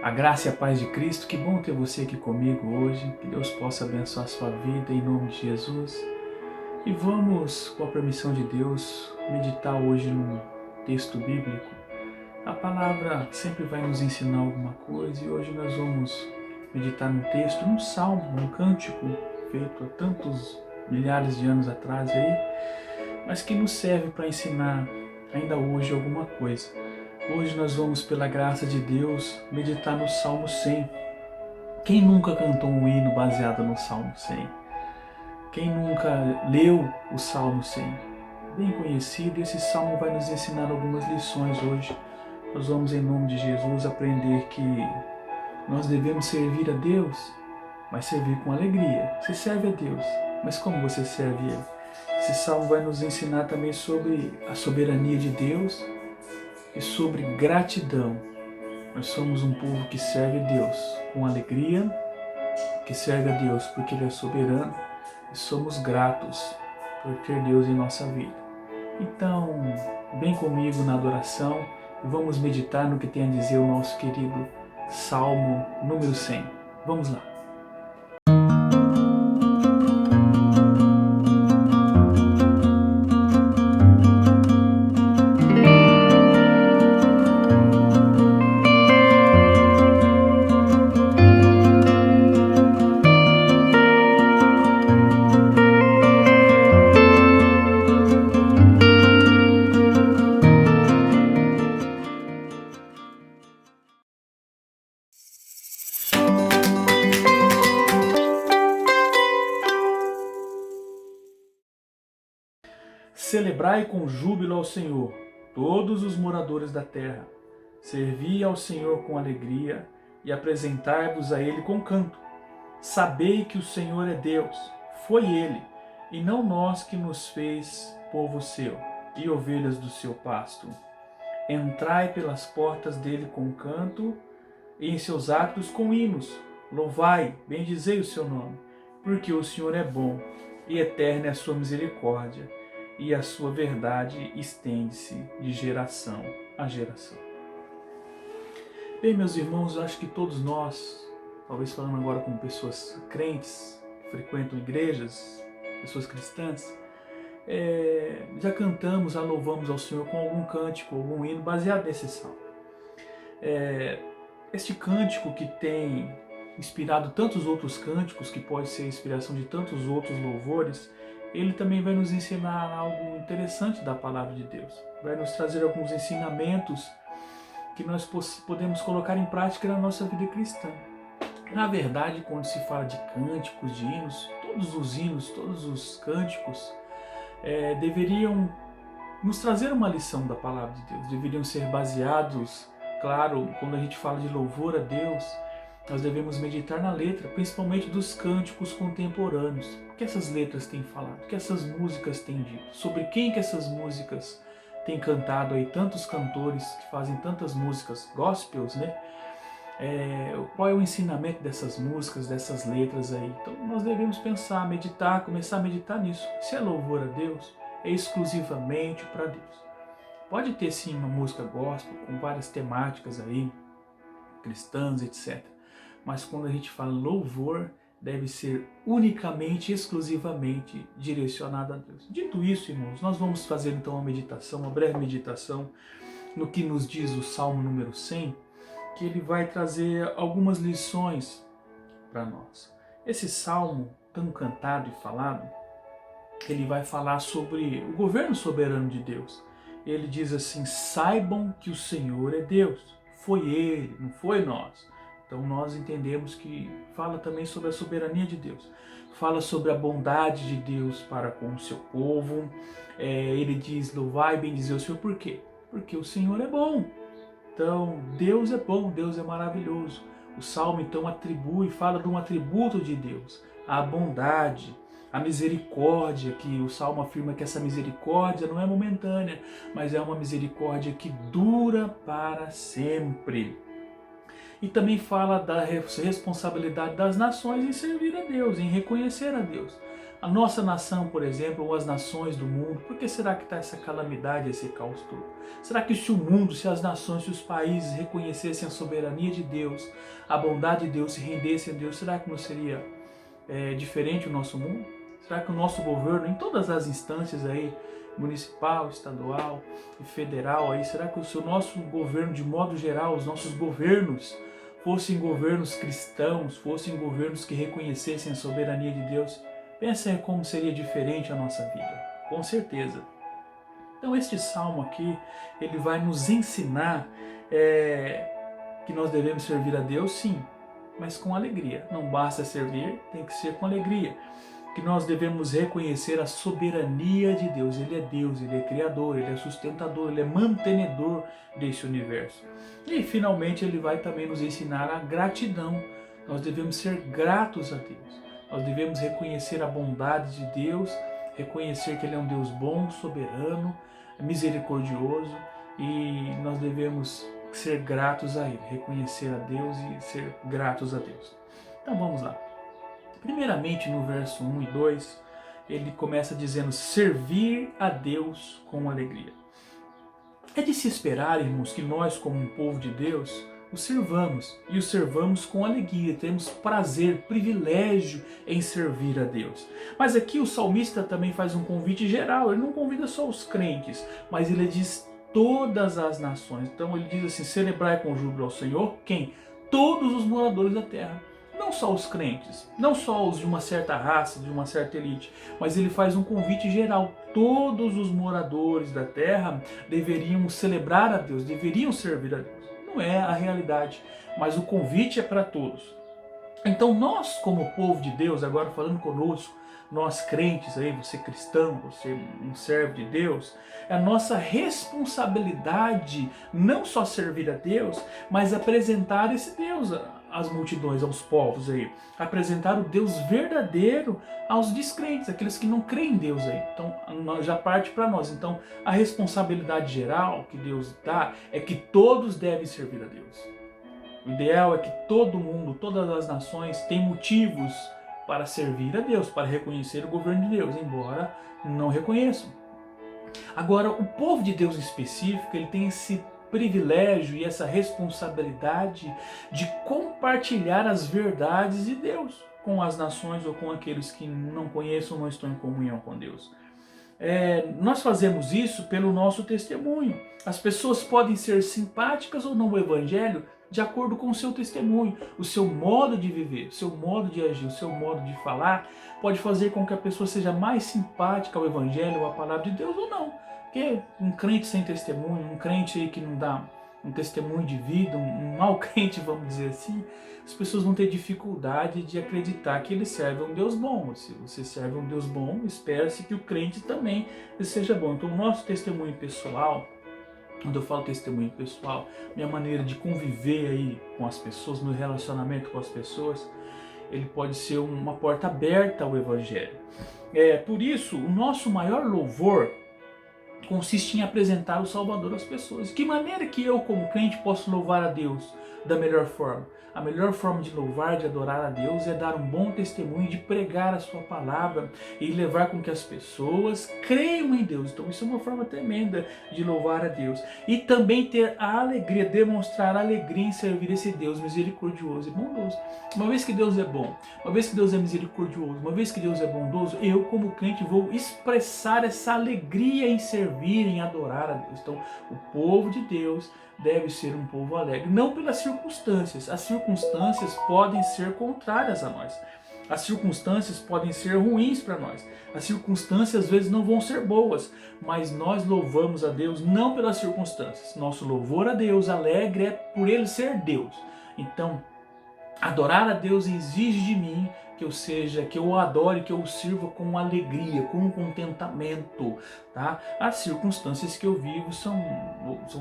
A graça e a paz de Cristo, que bom ter você aqui comigo hoje, que Deus possa abençoar a sua vida em nome de Jesus. E vamos, com a permissão de Deus, meditar hoje num texto bíblico. A palavra sempre vai nos ensinar alguma coisa e hoje nós vamos meditar num texto, num salmo, num cântico feito há tantos milhares de anos atrás aí, mas que nos serve para ensinar ainda hoje alguma coisa. Hoje nós vamos, pela graça de Deus, meditar no Salmo 100. Quem nunca cantou um hino baseado no Salmo 100? Quem nunca leu o Salmo 100? Bem conhecido, esse Salmo vai nos ensinar algumas lições hoje. Nós vamos, em nome de Jesus, aprender que nós devemos servir a Deus, mas servir com alegria. Você serve a Deus, mas como você serve Ele? Esse Salmo vai nos ensinar também sobre a soberania de Deus e sobre gratidão. Nós somos um povo que serve a Deus com alegria, que serve a Deus porque Ele é soberano e somos gratos por ter Deus em nossa vida. Então, vem comigo na adoração e vamos meditar no que tem a dizer o nosso querido Salmo número 100. Vamos lá. Celebrai com júbilo ao Senhor, todos os moradores da terra. Servi ao Senhor com alegria e apresentai-vos a Ele com canto. Sabei que o Senhor é Deus, foi Ele, e não nós que nos fez povo seu e ovelhas do seu pasto. Entrai pelas portas dele com canto e em seus atos com hinos. Louvai, bendizei o seu nome, porque o Senhor é bom e eterna é a sua misericórdia, e a sua verdade estende-se de geração a geração. Bem, meus irmãos, eu acho que todos nós, talvez falando agora com pessoas crentes, que frequentam igrejas, pessoas cristãs, já cantamos, já louvamos ao Senhor com algum cântico, algum hino baseado nesse salmo. Este cântico que tem inspirado tantos outros cânticos, que pode ser a inspiração de tantos outros louvores, ele também vai nos ensinar algo interessante da palavra de Deus. Vai nos trazer alguns ensinamentos que nós podemos colocar em prática na nossa vida cristã. Na verdade, quando se fala de cânticos, de hinos, todos os cânticos deveriam nos trazer uma lição da palavra de Deus. Deveriam ser baseados, claro, quando a gente fala de louvor a Deus, nós devemos meditar na letra, principalmente dos cânticos contemporâneos. O que essas letras têm falado? O que essas músicas têm dito? Sobre quem que essas músicas têm cantado aí? Tantos cantores que fazem tantas músicas gospels, né? Qual é o ensinamento dessas músicas, dessas letras aí? Então nós devemos pensar, meditar, começar a meditar nisso. Se é louvor a Deus, é exclusivamente para Deus. Pode ter sim uma música gospel com várias temáticas aí, cristãs, etc. Mas quando a gente fala louvor, deve ser unicamente, exclusivamente direcionado a Deus. Dito isso, irmãos, nós vamos fazer então uma breve meditação no que nos diz o Salmo número 100, que ele vai trazer algumas lições para nós. Esse Salmo, tão cantado e falado, ele vai falar sobre o governo soberano de Deus. Ele diz assim: saibam que o Senhor é Deus, foi Ele, não foi nós. Então nós entendemos que fala também sobre a soberania de Deus, fala sobre a bondade de Deus para com o seu povo. Ele diz: louvai e bendizer o Senhor. Por quê? Porque o Senhor é bom. Então Deus é bom, Deus é maravilhoso. O Salmo então fala de um atributo de Deus, a bondade, a misericórdia, que o Salmo afirma que essa misericórdia não é momentânea, mas é uma misericórdia que dura para sempre. E também fala da responsabilidade das nações em servir a Deus, em reconhecer a Deus. A nossa nação, por exemplo, ou as nações do mundo, por que será que está essa calamidade, esse caos todo? Será que se o mundo, se as nações, se os países reconhecessem a soberania de Deus, a bondade de Deus, se rendessem a Deus, será que não seria diferente o nosso mundo? Será que o nosso governo, em todas as instâncias aí, municipal, estadual e federal, aí, será que o nosso governo, de modo geral, os nossos governos, fossem governos cristãos, fossem governos que reconhecessem a soberania de Deus? Pensa em como seria diferente a nossa vida, com certeza. Então este salmo aqui, ele vai nos ensinar que nós devemos servir a Deus, sim, mas com alegria. Não basta servir, tem que ser com alegria. Que nós devemos reconhecer a soberania de Deus. Ele é criador, Ele é sustentador, Ele é mantenedor desse universo. E finalmente Ele vai também nos ensinar a gratidão. Nós devemos ser gratos a Deus. Nós devemos reconhecer a bondade de Deus, reconhecer que Ele é um Deus bom, soberano, misericordioso, e nós devemos ser gratos a Ele, reconhecer a Deus e ser gratos a Deus. Então vamos lá. Primeiramente, no verso 1 e 2, ele começa dizendo: servir a Deus com alegria. É de se esperar, irmãos, que nós, como um povo de Deus, o servamos, e o servamos com alegria, temos prazer, privilégio em servir a Deus. Mas aqui o salmista também faz um convite geral, ele não convida só os crentes, mas ele diz todas as nações. Então ele diz assim: celebrai com júbilo ao Senhor, quem? Todos os moradores da terra. Não só os crentes, não só os de uma certa raça, de uma certa elite, mas ele faz um convite geral. Todos os moradores da terra deveriam celebrar a Deus, deveriam servir a Deus. Não é a realidade, mas o convite é para todos. Então nós, como povo de Deus, agora falando conosco, nós crentes aí, você cristão, você um servo de Deus, é a nossa responsabilidade não só servir a Deus, mas apresentar esse Deus às multidões, aos povos aí, apresentar o Deus verdadeiro aos descrentes, aqueles que não creem em Deus aí. Então já parte para nós. Então a responsabilidade geral que Deus dá é que todos devem servir a Deus. O ideal é que todo mundo, todas as nações têm motivos para servir a Deus, para reconhecer o governo de Deus, embora não reconheçam. Agora, o povo de Deus em específico, ele tem esse privilégio e essa responsabilidade de compartilhar as verdades de Deus com as nações ou com aqueles que não conheçam ou não estão em comunhão com Deus. Nós fazemos isso pelo nosso testemunho. As pessoas podem ser simpáticas ou não ao Evangelho de acordo com o seu testemunho, o seu modo de viver, o seu modo de agir, o seu modo de falar pode fazer com que a pessoa seja mais simpática ao Evangelho ou à palavra de Deus ou não. Porque um crente sem testemunho, um crente aí que não dá um testemunho de vida, um mau crente, vamos dizer assim, as pessoas vão ter dificuldade de acreditar que ele serve a um Deus bom. Se você serve a um Deus bom, espera-se que o crente também seja bom. Então o nosso testemunho pessoal, quando eu falo testemunho pessoal, minha maneira de conviver aí com as pessoas, meu relacionamento com as pessoas, ele pode ser uma porta aberta ao Evangelho. Por isso, o nosso maior louvor consiste em apresentar o Salvador às pessoas. De que maneira que eu, como crente, posso louvar a Deus da melhor forma? A melhor forma de louvar, de adorar a Deus é dar um bom testemunho, de pregar a sua palavra e levar com que as pessoas creiam em Deus. Então isso é uma forma tremenda de louvar a Deus. E também ter a alegria, demonstrar alegria em servir esse Deus misericordioso e bondoso. Uma vez que Deus é bom, uma vez que Deus é misericordioso, uma vez que Deus é bondoso, eu como crente vou expressar essa alegria em servir, em adorar a Deus. Então o povo de Deus deve ser um povo alegre, não pelas circunstâncias. As circunstâncias podem ser contrárias a nós. As circunstâncias podem ser ruins para nós. As circunstâncias às vezes não vão ser boas, mas nós louvamos a Deus não pelas circunstâncias. Nosso louvor a Deus alegre é por Ele ser Deus. Então, adorar a Deus exige de mim que eu o adore, que eu o sirva com alegria, com contentamento, tá? As circunstâncias que eu vivo são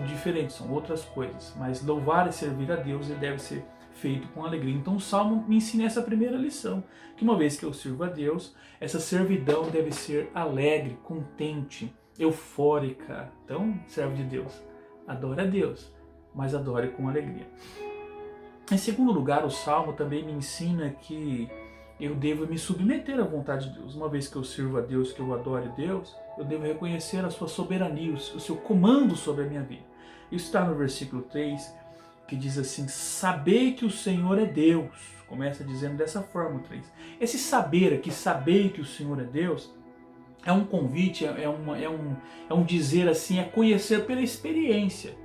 diferentes, são outras coisas, mas louvar e servir a Deus ele deve ser feito com alegria. Então o Salmo me ensina essa primeira lição, que uma vez que eu sirvo a Deus, essa servidão deve ser alegre, contente, eufórica. Então, servo de Deus, adore a Deus, mas adore com alegria. Em segundo lugar, o Salmo também me ensina que eu devo me submeter à vontade de Deus. Uma vez que eu sirvo a Deus, que eu adore Deus, eu devo reconhecer a sua soberania, o seu comando sobre a minha vida. Isso está no versículo 3, que diz assim: sabei que o Senhor é Deus. Começa dizendo dessa forma o 3. Esse saber aqui, saber que o Senhor é Deus, é um convite, é um dizer assim, é conhecer pela experiência.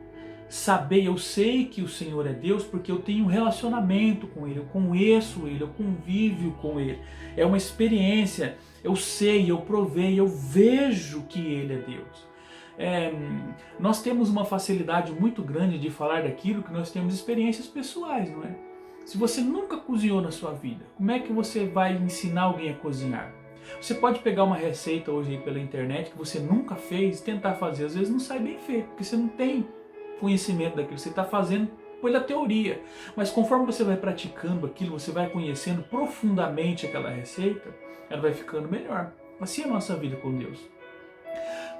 Saber, eu sei que o Senhor é Deus porque eu tenho um relacionamento com Ele, eu conheço Ele, eu convivo com Ele. É uma experiência, eu sei, eu provei, eu vejo que Ele é Deus. Nós temos uma facilidade muito grande de falar daquilo que nós temos experiências pessoais, não é? Se você nunca cozinhou na sua vida, como é que você vai ensinar alguém a cozinhar? Você pode pegar uma receita hoje aí pela internet que você nunca fez e tentar fazer. Às vezes não sai bem feito, porque você não tem conhecimento daquilo, você está fazendo pela teoria. Mas conforme você vai praticando aquilo, você vai conhecendo profundamente aquela receita, ela vai ficando melhor. Assim é a nossa vida com Deus.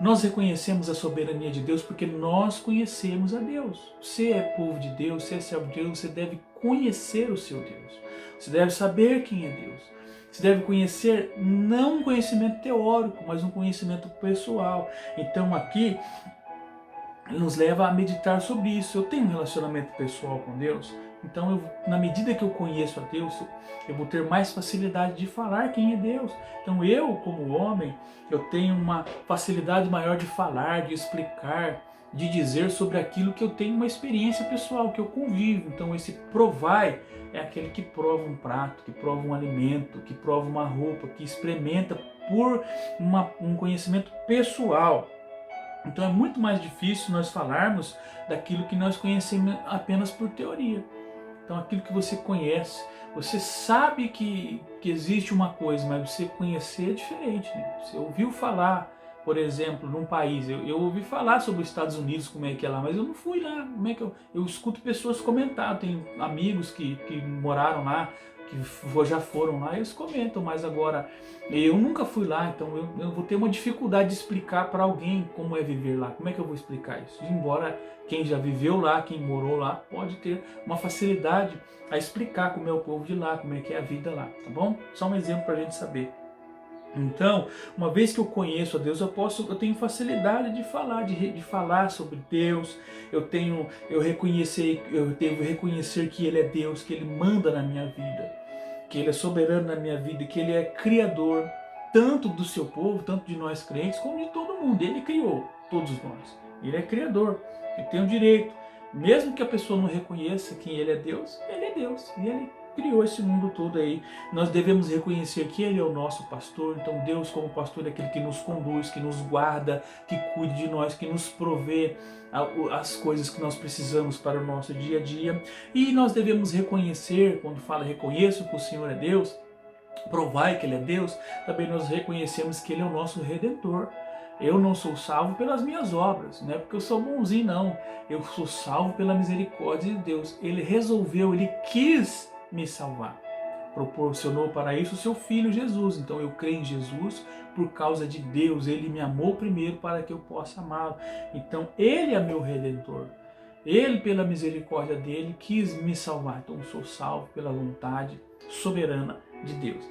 Nós reconhecemos a soberania de Deus porque nós conhecemos a Deus. Você é povo de Deus, você é servo de Deus, você deve conhecer o seu Deus. Você deve saber quem é Deus. Você deve conhecer, não um conhecimento teórico, mas um conhecimento pessoal. Então aqui nos leva a meditar sobre isso. Eu tenho um relacionamento pessoal com Deus, então na medida que eu conheço a Deus, eu vou ter mais facilidade de falar quem é Deus. Então eu, como homem, eu tenho uma facilidade maior de falar, de explicar, de dizer sobre aquilo que eu tenho uma experiência pessoal, que eu convivo. Então esse provai é aquele que prova um prato, que prova um alimento, que prova uma roupa, que experimenta por um conhecimento pessoal. Então é muito mais difícil nós falarmos daquilo que nós conhecemos apenas por teoria. Então aquilo que você conhece, você sabe que existe uma coisa, mas você conhecer é diferente, né? Você ouviu falar, por exemplo, num país, eu ouvi falar sobre os Estados Unidos, como é que é lá, mas eu não fui lá. Como é que eu escuto pessoas comentar, tenho amigos que moraram lá, que já foram lá, e eles comentam, mas agora eu nunca fui lá, então eu vou ter uma dificuldade de explicar para alguém como é viver lá. Como é que eu vou explicar isso? Embora quem já viveu lá, quem morou lá, pode ter uma facilidade a explicar como é o povo de lá, como é que é a vida lá, tá bom? Só um exemplo para a gente saber. Então, uma vez que eu conheço a Deus, eu tenho facilidade de falar sobre Deus. Eu devo reconhecer que Ele é Deus, que Ele manda na minha vida, que Ele é soberano na minha vida, que Ele é criador tanto do seu povo, tanto de nós crentes, como de todo mundo. Ele criou todos nós. Ele é criador. Ele tem o direito, mesmo que a pessoa não reconheça quem Ele é Deus, Ele é Deus. E Ele criou esse mundo todo aí. Nós devemos reconhecer que Ele é o nosso pastor. Então Deus, como pastor, é aquele que nos conduz, que nos guarda, que cuida de nós, que nos provê as coisas que nós precisamos para o nosso dia a dia. E nós devemos reconhecer, quando fala reconheço que o Senhor é Deus, provai que Ele é Deus, também nós reconhecemos que Ele é o nosso Redentor. Eu não sou salvo pelas minhas obras, não é porque eu sou bonzinho, não. Eu sou salvo pela misericórdia de Deus. Ele resolveu, Ele quis me salvar. Proporcionou para isso o seu Filho Jesus. Então eu creio em Jesus por causa de Deus. Ele me amou primeiro para que eu possa amá-lo. Então Ele é meu Redentor. Ele, pela misericórdia dele, quis me salvar. Então eu sou salvo pela vontade soberana de Deus.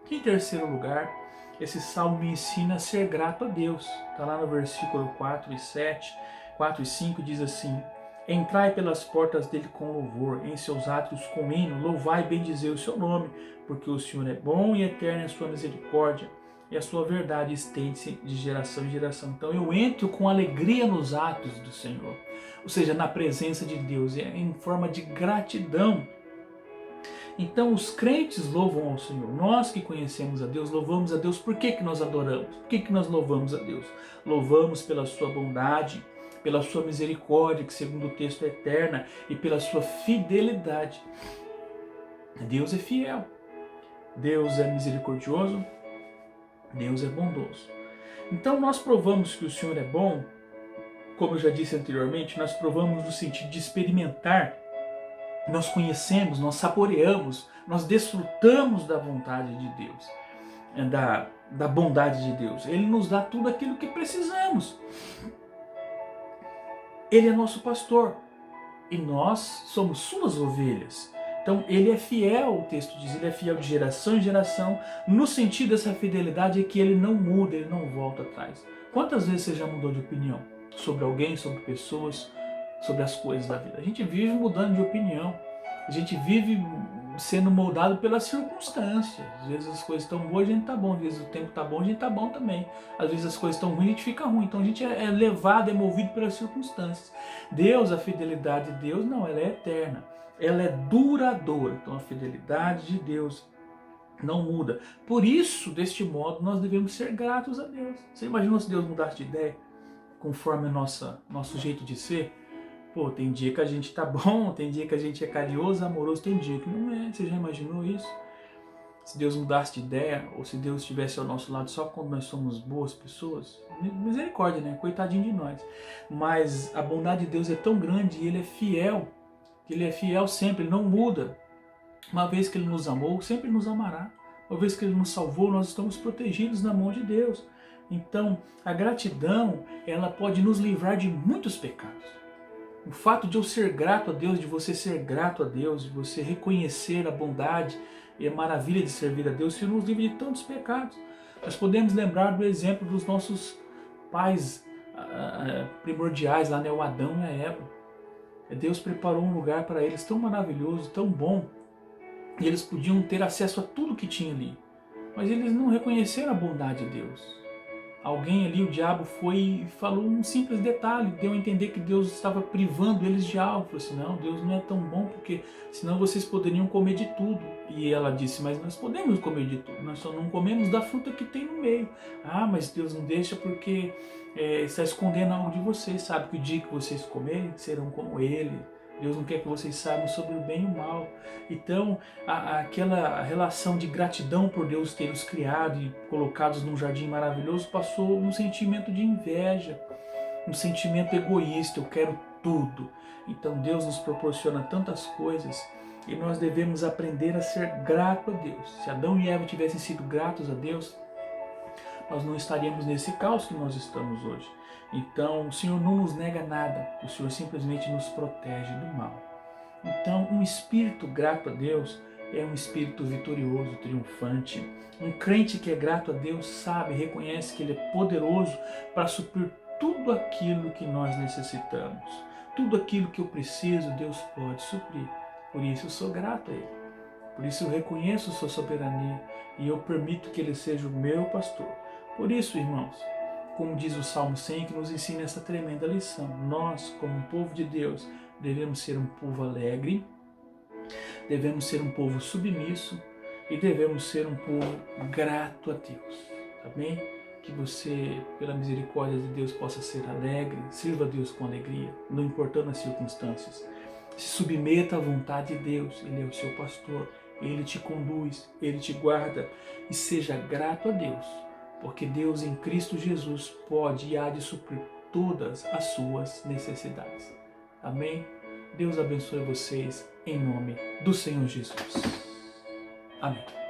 Em terceiro lugar, esse salmo me ensina a ser grato a Deus. Está lá no versículo 4 e 5 diz assim: entrai pelas portas dele com louvor, em seus átrios com hino, louvai e bendizer o seu nome, porque o Senhor é bom e eterna é a sua misericórdia, e a sua verdade estende-se de geração em geração. Então eu entro com alegria nos atos do Senhor, ou seja, na presença de Deus, em forma de gratidão. Então os crentes louvam ao Senhor. Nós que conhecemos a Deus, louvamos a Deus. Por que nós adoramos? Por que nós louvamos a Deus? Louvamos pela sua bondade, pela sua misericórdia, que segundo o texto é eterna, e pela sua fidelidade. Deus é fiel. Deus é misericordioso. Deus é bondoso. Então nós provamos que o Senhor é bom, como eu já disse anteriormente, nós provamos no sentido de experimentar. Nós conhecemos, nós saboreamos, nós desfrutamos da vontade de Deus, da bondade de Deus. Ele nos dá tudo aquilo que precisamos. Ele é nosso pastor e nós somos suas ovelhas. Então, ele é fiel, o texto diz, ele é fiel de geração em geração, no sentido dessa fidelidade é que ele não muda, ele não volta atrás. Quantas vezes você já mudou de opinião sobre alguém, sobre pessoas, sobre as coisas da vida? A gente vive mudando de opinião, a gente vive sendo moldado pelas circunstâncias. Às vezes as coisas estão boas, a gente está bom, às vezes o tempo está bom, a gente está bom também. Às vezes as coisas estão ruins, a gente fica ruim. Então a gente é levado, é movido pelas circunstâncias. Deus, a fidelidade de Deus, não, ela é eterna. Ela é duradoura. Então a fidelidade de Deus não muda. Por isso, deste modo, nós devemos ser gratos a Deus. Você imaginou se Deus mudasse de ideia conforme nosso jeito de ser? Pô, tem dia que a gente tá bom, tem dia que a gente é carinhoso, amoroso, tem dia que não é. Você já imaginou isso? Se Deus mudasse de ideia, ou se Deus estivesse ao nosso lado só quando nós somos boas pessoas? Misericórdia, né? Coitadinho de nós. Mas a bondade de Deus é tão grande e Ele é fiel, que Ele é fiel sempre, Ele não muda. Uma vez que Ele nos amou, sempre nos amará. Uma vez que Ele nos salvou, nós estamos protegidos na mão de Deus. Então, a gratidão, ela pode nos livrar de muitos pecados. O fato de eu ser grato a Deus, de você ser grato a Deus, de você reconhecer a bondade e a maravilha de servir a Deus, isso nos livra de tantos pecados. Nós podemos lembrar do exemplo dos nossos pais primordiais, lá, né, o Adão e a Eva. Deus preparou um lugar para eles tão maravilhoso, tão bom, e eles podiam ter acesso a tudo que tinha ali. Mas eles não reconheceram a bondade de Deus. Alguém ali, o diabo, foi e falou um simples detalhe, deu a entender que Deus estava privando eles de algo. Falou assim, não, Deus não é tão bom, porque senão vocês poderiam comer de tudo. E ela disse, mas nós podemos comer de tudo, nós só não comemos da fruta que tem no meio. Ah, mas Deus não deixa porque está escondendo algo de vocês, sabe que o dia que vocês comerem, serão como Ele. Deus não quer que vocês saibam sobre o bem e o mal. Então, aquela relação de gratidão por Deus ter os criado e colocados num jardim maravilhoso passou num sentimento de inveja, um sentimento egoísta, eu quero tudo. Então Deus nos proporciona tantas coisas e nós devemos aprender a ser grato a Deus. Se Adão e Eva tivessem sido gratos a Deus, nós não estaríamos nesse caos que nós estamos hoje. Então, o Senhor não nos nega nada, o Senhor simplesmente nos protege do mal. Então, um espírito grato a Deus é um espírito vitorioso, triunfante. Um crente que é grato a Deus sabe, reconhece que Ele é poderoso para suprir tudo aquilo que nós necessitamos. Tudo aquilo que eu preciso, Deus pode suprir. Por isso eu sou grato a Ele. Por isso eu reconheço sua soberania e eu permito que Ele seja o meu pastor. Por isso, irmãos, como diz o Salmo 100, que nos ensina essa tremenda lição. Nós, como um povo de Deus, devemos ser um povo alegre, devemos ser um povo submisso e devemos ser um povo grato a Deus. Tá bem? Que você, pela misericórdia de Deus, possa ser alegre, sirva a Deus com alegria, não importando as circunstâncias. Se submeta à vontade de Deus, Ele é o seu pastor, Ele te conduz, Ele te guarda e seja grato a Deus. Porque Deus em Cristo Jesus pode e há de suprir todas as suas necessidades. Amém? Deus abençoe vocês em nome do Senhor Jesus. Amém.